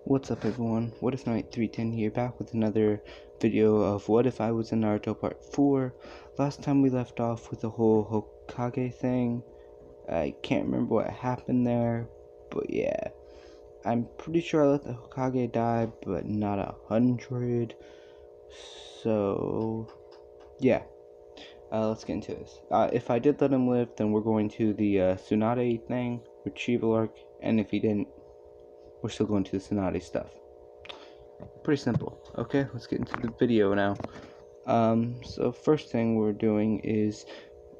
What's up everyone, What If Night 310 here, back with another video of What If I Was in Naruto Part 4. Last time we left off with the whole Hokage thing. I can't remember what happened there, but yeah. I'm pretty sure I let the Hokage die, but not 100. So, yeah. Let's get into this. If I did let him live, then we're going to the Tsunade thing, retrieval arc, and if he didn't, we're still going to the Tsunade stuff. Pretty simple. Okay, let's get into the video now. So first thing we're doing is,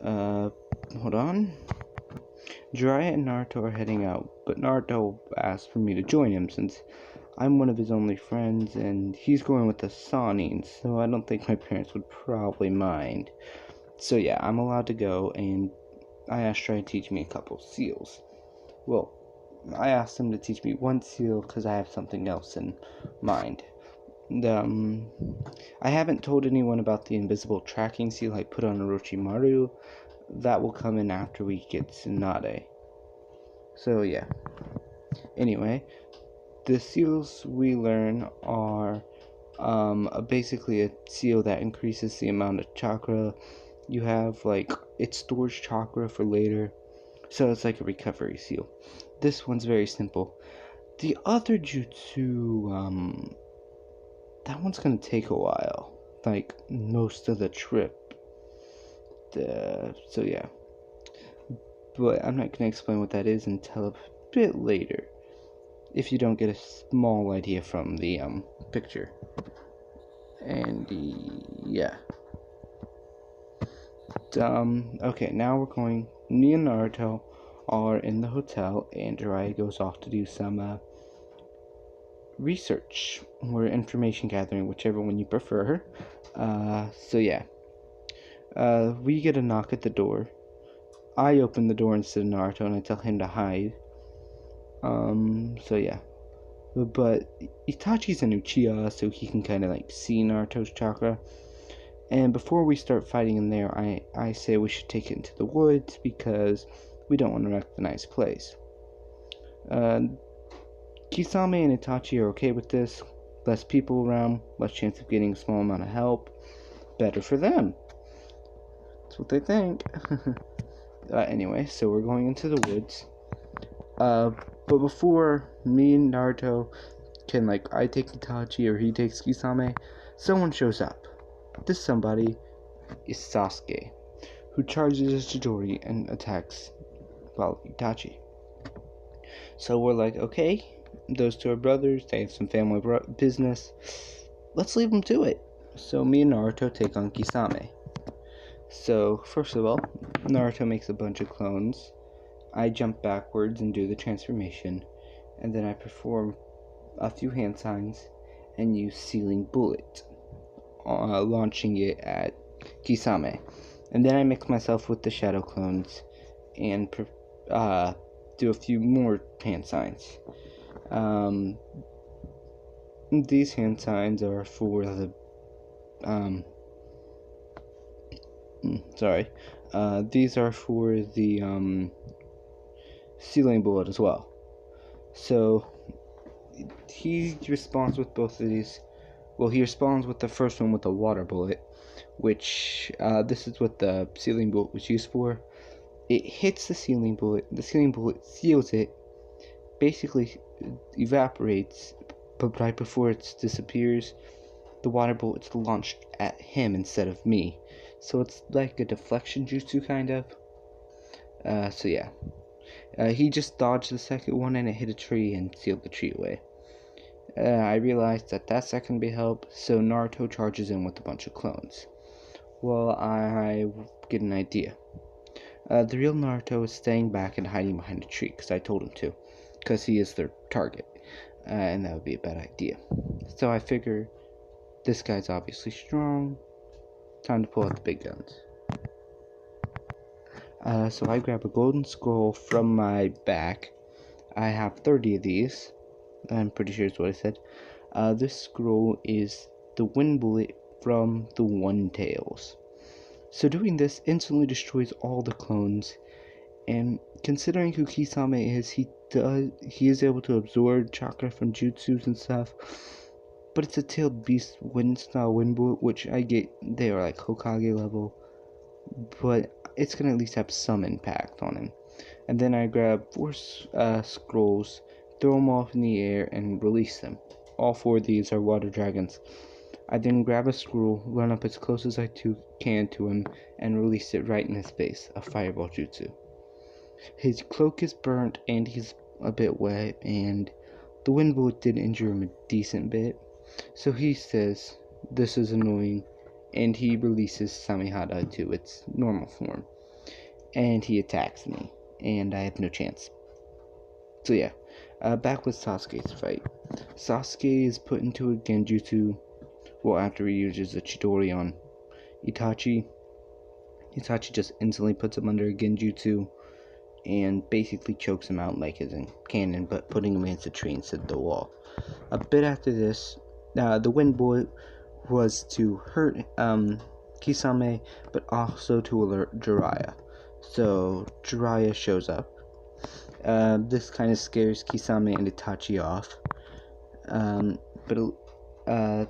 hold on. Jiraiya and Naruto are heading out, but Naruto asked for me to join him since I'm one of his only friends, and he's going with the Sannin, so I don't think my parents would probably mind. So yeah, I'm allowed to go, and I asked Jiraiya to teach me a couple seals. Well, I asked him to teach me one seal because I have something else in mind. I haven't told anyone about the invisible tracking seal I put on Orochimaru. That will come in after we get Tsunade. So yeah. Anyway, the seals we learn are basically a seal that increases the amount of chakra you have. Like, it stores chakra for later, so it's like a recovery seal. This one's very simple. The other jutsu, that one's gonna take a while, like most of the trip. So yeah, but I'm not gonna explain what that is until a bit later, if you don't get a small idea from the picture. And yeah. Okay, now we're going. Me and Naruto are in the hotel, and Jiraiya goes off to do some research or information gathering, whichever one you prefer. So yeah. We get a knock at the door. I open the door instead of Naruto, and I tell him to hide. So yeah. But Itachi's an Uchiha, so he can kind of like see Naruto's chakra. And before we start fighting in there, I say we should take it into the woods because we don't want to wreck the nice place. Kisame and Itachi are okay with this. Less people around, less chance of getting a small amount of help. Better for them. That's what they think. Anyway, so we're going into the woods. But before me and Naruto can, like, I take Itachi or he takes Kisame, someone shows up. This somebody is Sasuke, who charges his Chidori and attacks, well, Itachi. So we're like, okay, those two are brothers, they have some family business, let's leave them to it. So me and Naruto take on Kisame. So, first of all, Naruto makes a bunch of clones. I jump backwards and do the transformation, and then I perform a few hand signs and use Sealing Bullet, launching it at Kisame. And then I mix myself with the shadow clones and do a few more hand signs. These hand signs are for the these are for the Sealing Bullet as well. So he responds with both of these. Well, he responds with the first one with the water bullet, which this is what the Sealing Bullet was used for. It hits the Sealing Bullet seals it, basically evaporates, but right before it disappears, the water bullet's launched at him instead of me. So it's like a deflection jutsu, kind of. So yeah. He just dodged the second one and it hit a tree and sealed the tree away. I realized that second be help, so Naruto charges in with a bunch of clones. Well, I get an idea. The real Naruto is staying back and hiding behind a tree, because I told him to, because he is their target, and that would be a bad idea. So I figure, this guy's obviously strong, time to pull out the big guns. So I grab a golden scroll from my back. I have 30 of these. I'm pretty sure it's what I said. This scroll is the wind bullet from the One Tails. So doing this instantly destroys all the clones. And considering who Kisame is, he he is able to absorb chakra from jutsus and stuff, but it's a tailed beast wind style wind bullet, which I get they are like Hokage level, but it's gonna at least have some impact on him. And then I grab 4 scrolls, throw them off in the air, and release them. All 4 of these are water dragons. I then grab a scroll, run up as close as I can to him, and release it right in his face, a fireball jutsu. His cloak is burnt and he's a bit wet, and the wind bullet did injure him a decent bit. So he says, "This is annoying," and he releases Samihara to its normal form. And he attacks me, and I have no chance. So yeah, back with Sasuke's fight. Sasuke is put into a genjutsu, well, after he uses a Chidori on Itachi. Itachi just instantly puts him under a genjutsu and basically chokes him out like his cannon, but putting him against a tree instead of the wall. A bit after this, the wind bullet was to hurt Kisame, but also to alert Jiraiya. So Jiraiya shows up. This kind of scares Kisame and Itachi off. But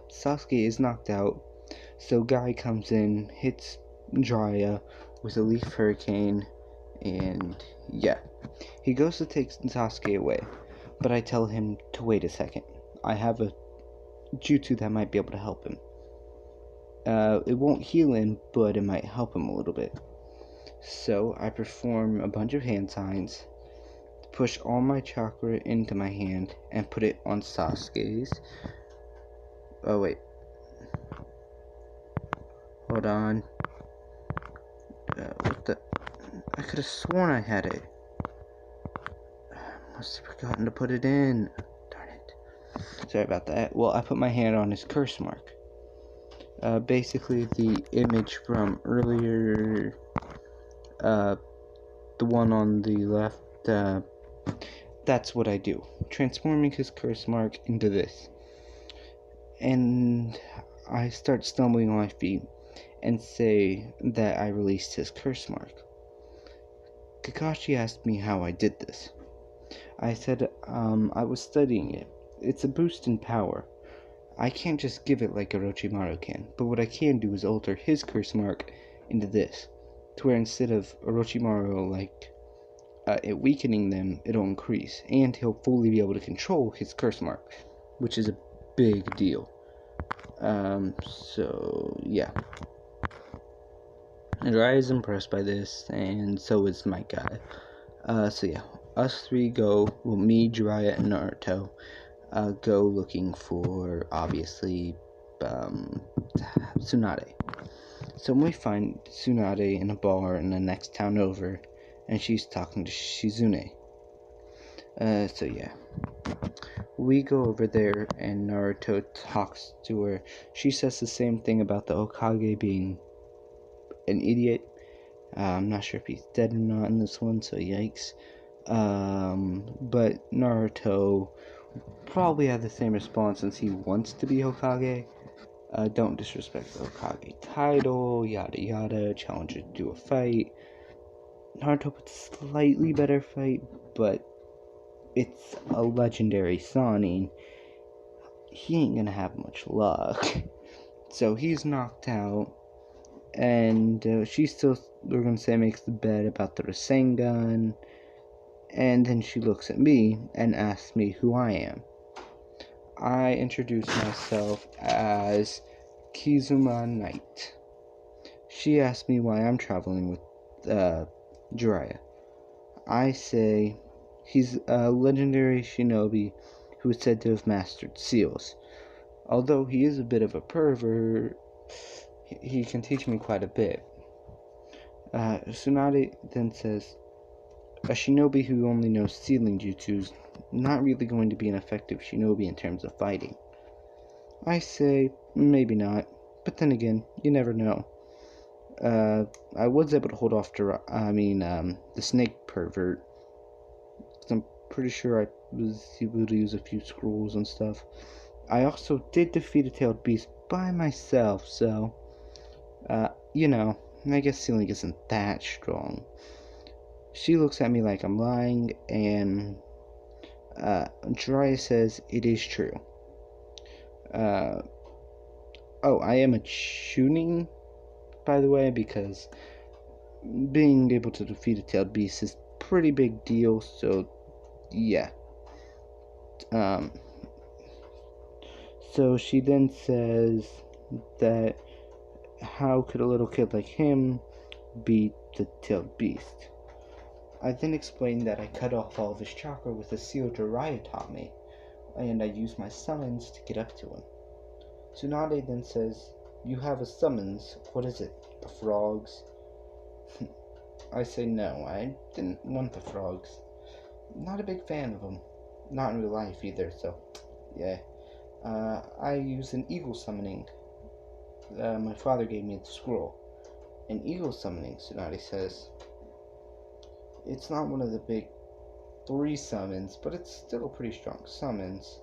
Sasuke is knocked out, so Guy comes in, hits Jiraiya with a leaf hurricane, and yeah. He goes to take Sasuke away, but I tell him to wait a second. I have a jutsu that might be able to help him. It won't heal him, but it might help him a little bit. So I perform a bunch of hand signs, push all my chakra into my hand, and put it on Sasuke's. Oh wait. Hold on. What the? I could have sworn I had it. Must have forgotten to put it in. Darn it. Sorry about that. Well, I put my hand on his curse mark. Basically, the image from earlier, the one on the left, that's what I do. Transforming his curse mark into this. And I start stumbling on my feet and say that I released his curse mark. Kakashi asked me how I did this. I said, I was studying it. It's a boost in power. I can't just give it like Orochimaru can, but what I can do is alter his curse mark into this, to where instead of Orochimaru, it weakening them, it'll increase, and he'll fully be able to control his curse mark, which is a big deal. So, yeah. Jiraiya is impressed by this, and so is my guy. So yeah, us 3 go, well, me, Jiraiya, and Naruto, go looking for, obviously, Tsunade. So we find Tsunade in a bar in the next town over, and she's talking to Shizune. So yeah. We go over there, and Naruto talks to her. She says the same thing about the Hokage being an idiot. I'm not sure if he's dead or not in this one, so yikes. But Naruto probably had the same response since he wants to be Hokage. Don't disrespect the Hokage title, yada yada, challenge her to do a fight. Naruto puts a slightly better fight, but it's a legendary Sannin. He ain't gonna have much luck. So he's knocked out, and she still, we're gonna say, makes the bet about the Rasengan, and then she looks at me and asks me who I am. I introduce myself as Kizuma Knight. She asks me why I'm traveling with Jiraiya. I say he's a legendary shinobi who is said to have mastered seals. Although he is a bit of a pervert, he can teach me quite a bit. Tsunade then says, a shinobi who only knows sealing jutsus, not really going to be an effective shinobi in terms of fighting. I say, maybe not, but then again, you never know. I was able to hold off the snake pervert. I'm pretty sure I was able to use a few scrolls and stuff. I also did defeat a tailed beast by myself, so, I guess sealing isn't that strong. She looks at me like I'm lying, and Jiraiya says it is true. I am a tuning, by the way, because being able to defeat a tailed beast is a pretty big deal, so yeah. So she then says that how could a little kid like him beat the tailed beast? I then explained that I cut off all of his chakra with the seal Jiraiya taught me, and I used my summons to get up to him. Tsunade then says, "You have a summons. What is it? The frogs?" I say no, I didn't want the frogs. Not a big fan of them. Not in real life either, so yeah. I use an eagle summoning. My father gave me the scroll. An eagle summoning, Tsunade says. It's not one of the big 3 summons, but it's still a pretty strong summons.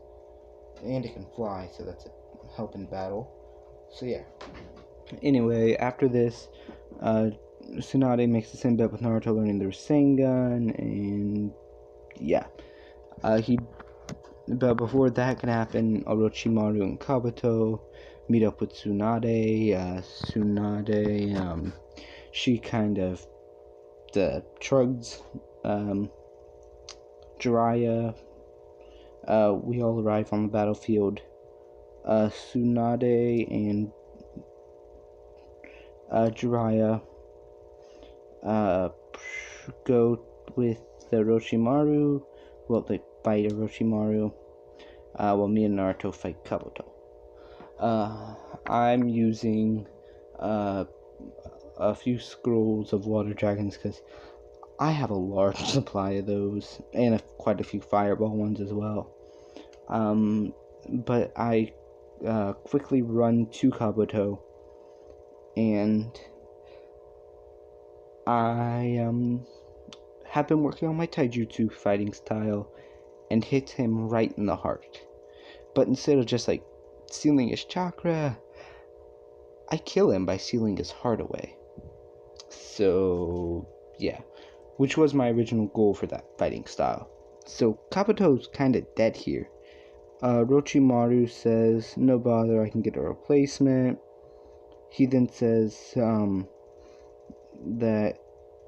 And it can fly, so that's a help in battle. So yeah. Anyway, after this, Tsunade makes the same bet with Naruto learning the Rasengan, and yeah. But before that can happen, Orochimaru and Kabuto meet up with Tsunade. Tsunade, she kind of shrugs Jiraiya. We all arrive on the battlefield. Tsunade and Jiraiya go with Orochimaru. Well, they fight Orochimaru. While me and Naruto fight Kabuto. I'm using a few scrolls of water dragons because I have a large supply of those, and quite a few fireball ones as well. But I quickly run to Kabuto, and I have been working on my taijutsu fighting style and hit him right in the heart. But instead of just sealing his chakra, I kill him by sealing his heart away. So yeah, which was my original goal for that fighting style. So Kabuto's kinda dead here. Orochimaru says, "No bother, I can get a replacement." He then says that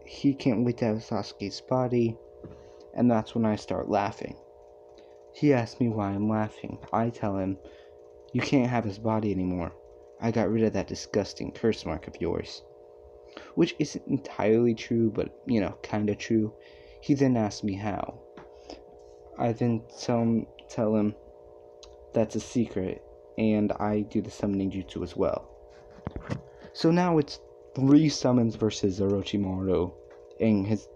he can't wait to have Sasuke's body, and that's when I start laughing. He asks me why I'm laughing. I tell him, "You can't have his body anymore. I got rid of that disgusting curse mark of yours." Which isn't entirely true, but, kinda true. He then asks me how. I then tell him that's a secret, and I do the summoning jutsu as well. So now it's 3 summons versus Orochimaru, and his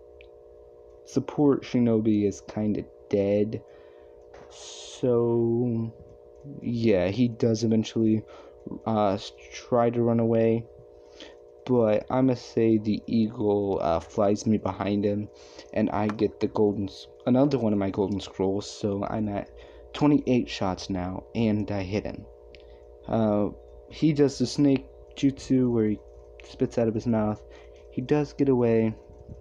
support shinobi is kinda dead. So yeah, he does eventually try to run away, but I must say the eagle flies me behind him, and I get another one of my golden scrolls, so I'm at 28 shots now, and I hit him. He does the snake jutsu where he spits out of his mouth. He does get away.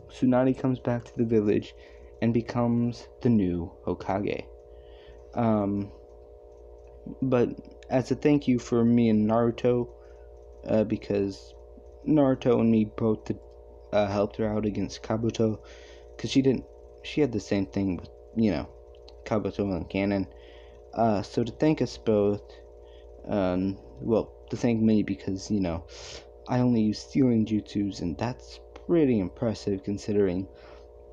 Tsunade comes back to the village and becomes the new Hokage. But as a thank you for me and Naruto, because Naruto and me both helped her out against Kabuto, because she had the same thing with, Kabuto and canon. So to thank us both, to thank me because, I only use stealing jutsus, and that's pretty impressive considering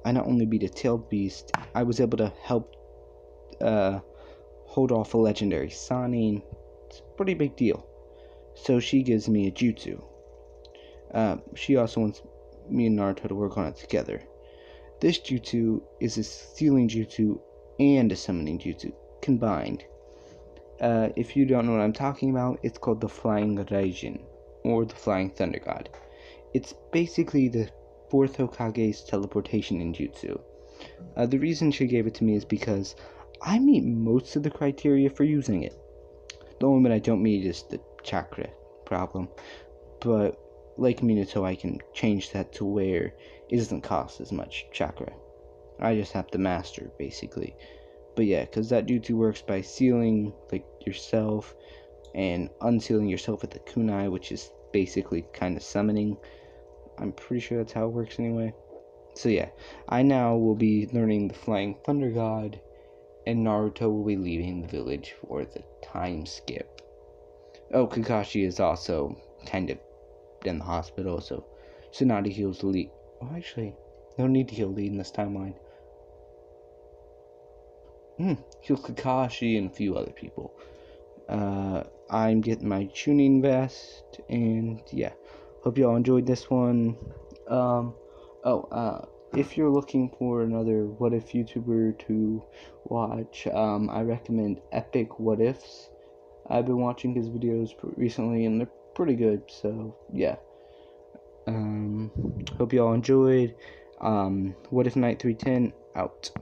I not only beat a tailed beast, I was able to help hold off a legendary Sannin. It's a pretty big deal. So she gives me a jutsu. She also wants me and Naruto to work on it together. This jutsu is a stealing jutsu and a summoning jutsu combined. If you don't know what I'm talking about, it's called the Flying Raijin, or the Flying Thunder God. It's basically the 4th Hokage's teleportation ninjutsu. The reason she gave it to me is because I meet most of the criteria for using it. The only one I don't meet is the chakra problem, but like Minato, I can change that to where it doesn't cost as much chakra. I just have to master, basically. But yeah, because that jutsu works by sealing like yourself and unsealing yourself with the kunai, which is basically kind of summoning. I'm pretty sure that's how it works anyway. So yeah, I now will be learning the Flying Thunder God, and Naruto will be leaving the village for the time skip. Oh, Kakashi is also kind of in the hospital, so Tsunade heals Lee. Oh, actually, no need to heal Lee in this timeline. Heals Kakashi and a few other people. I'm getting my tuning vest, and yeah, hope y'all enjoyed this one. If you're looking for another What If YouTuber to watch, I recommend Epic What Ifs. I've been watching his videos recently, and they're pretty good, so yeah. Hope y'all enjoyed. What If Night 310 out.